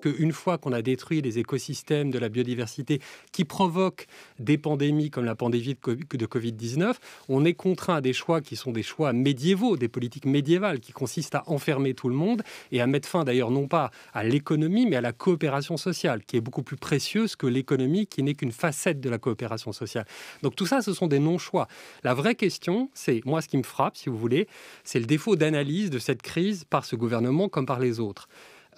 qu'une fois qu'on a détruit les écosystèmes de la biodiversité qui provoquent des pandémies comme la pandémie de Covid-19, on est contraint à des choix qui sont des choix médiévaux, des politiques médiévales qui consistent à enfermer tout le monde et à mettre fin d'ailleurs non pas à l'économie mais à la coopération sociale qui est beaucoup plus précieuse que l'économie qui n'est qu'une facette de la coopération sociale. Donc tout ça, ce sont des non-choix. La vraie question, c'est, moi ce qui me frappe, si vous voulez, c'est le défaut d'analyse de cette crise par ce gouvernement comme par les autres.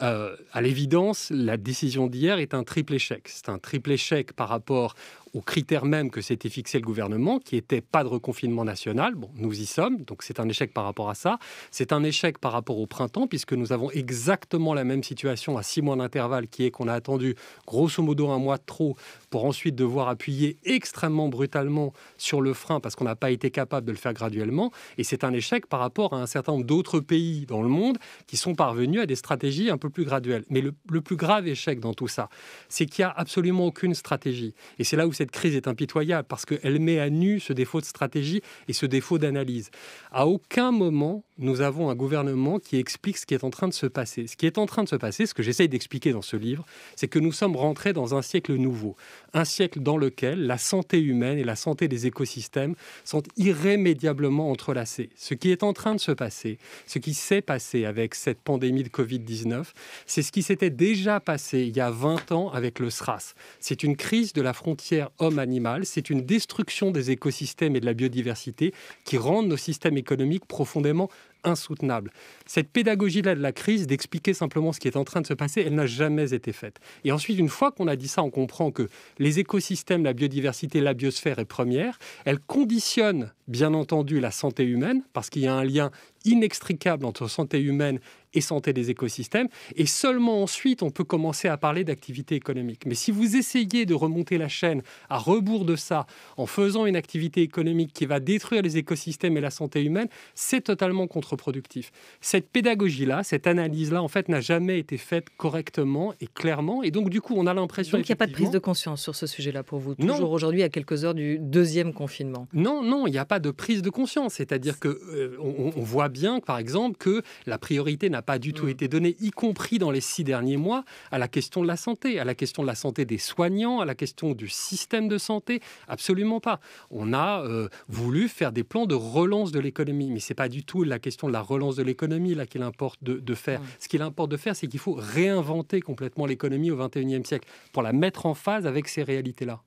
À l'évidence, la décision d'hier est un triple échec. C'est un triple échec par rapport aux critères même que s'était fixé le gouvernement, qui n'était pas de reconfinement national. Bon, nous y sommes, donc c'est un échec par rapport à ça. C'est un échec par rapport au printemps, puisque nous avons exactement la même situation à 6 mois d'intervalle, qui est qu'on a attendu grosso modo un mois de trop pour ensuite devoir appuyer extrêmement brutalement sur le frein, parce qu'on n'a pas été capable de le faire graduellement. Et c'est un échec par rapport à un certain nombre d'autres pays dans le monde qui sont parvenus à des stratégies un peu plus graduelles. Mais le plus grave échec dans tout ça, c'est qu'il n'y a absolument aucune stratégie. Et c'est là où cette crise est impitoyable, parce qu'elle met à nu ce défaut de stratégie et ce défaut d'analyse. À aucun moment, nous avons un gouvernement qui explique ce qui est en train de se passer. Ce qui est en train de se passer, ce que j'essaye d'expliquer dans ce livre, c'est que nous sommes rentrés dans un siècle nouveau. Un siècle dans lequel la santé humaine et la santé des écosystèmes sont irrémédiablement entrelacées. Ce qui est en train de se passer, ce qui s'est passé avec cette pandémie de Covid-19, c'est ce qui s'était déjà passé il y a 20 ans avec le SRAS. C'est une crise de la frontière homme-animal, c'est une destruction des écosystèmes et de la biodiversité qui rendent nos systèmes économiques profondément insoutenable. Cette pédagogie-là de la crise, d'expliquer simplement ce qui est en train de se passer, elle n'a jamais été faite. Et ensuite, une fois qu'on a dit ça, on comprend que les écosystèmes, la biodiversité, la biosphère est première. Elle conditionne, bien entendu, la santé humaine, parce qu'il y a un lien inextricable entre santé humaine et santé des écosystèmes. Et seulement ensuite, on peut commencer à parler d'activité économique. Mais si vous essayez de remonter la chaîne à rebours de ça, en faisant une activité économique qui va détruire les écosystèmes et la santé humaine, c'est totalement contre-productif. Cette pédagogie-là, cette analyse-là, en fait, n'a jamais été faite correctement et clairement. Et donc, du coup, on a l'impression... Donc, il n'y a pas de prise de conscience sur ce sujet-là pour vous, toujours aujourd'hui, à quelques heures du deuxième confinement? Non, il n'y a pas de prise de conscience. C'est-à-dire qu'on on voit bien, par exemple, que la priorité n'a pas du tout été donnée, y compris dans les 6 derniers mois, à la question de la santé, à la question de la santé des soignants, à la question du système de santé. Absolument pas. On a voulu faire des plans de relance de l'économie, mais ce n'est pas du tout la question de la relance de l'économie là qu'il importe de faire. Ce qu'il importe de faire, c'est qu'il faut réinventer complètement l'économie au XXIe siècle pour la mettre en phase avec ces réalités-là.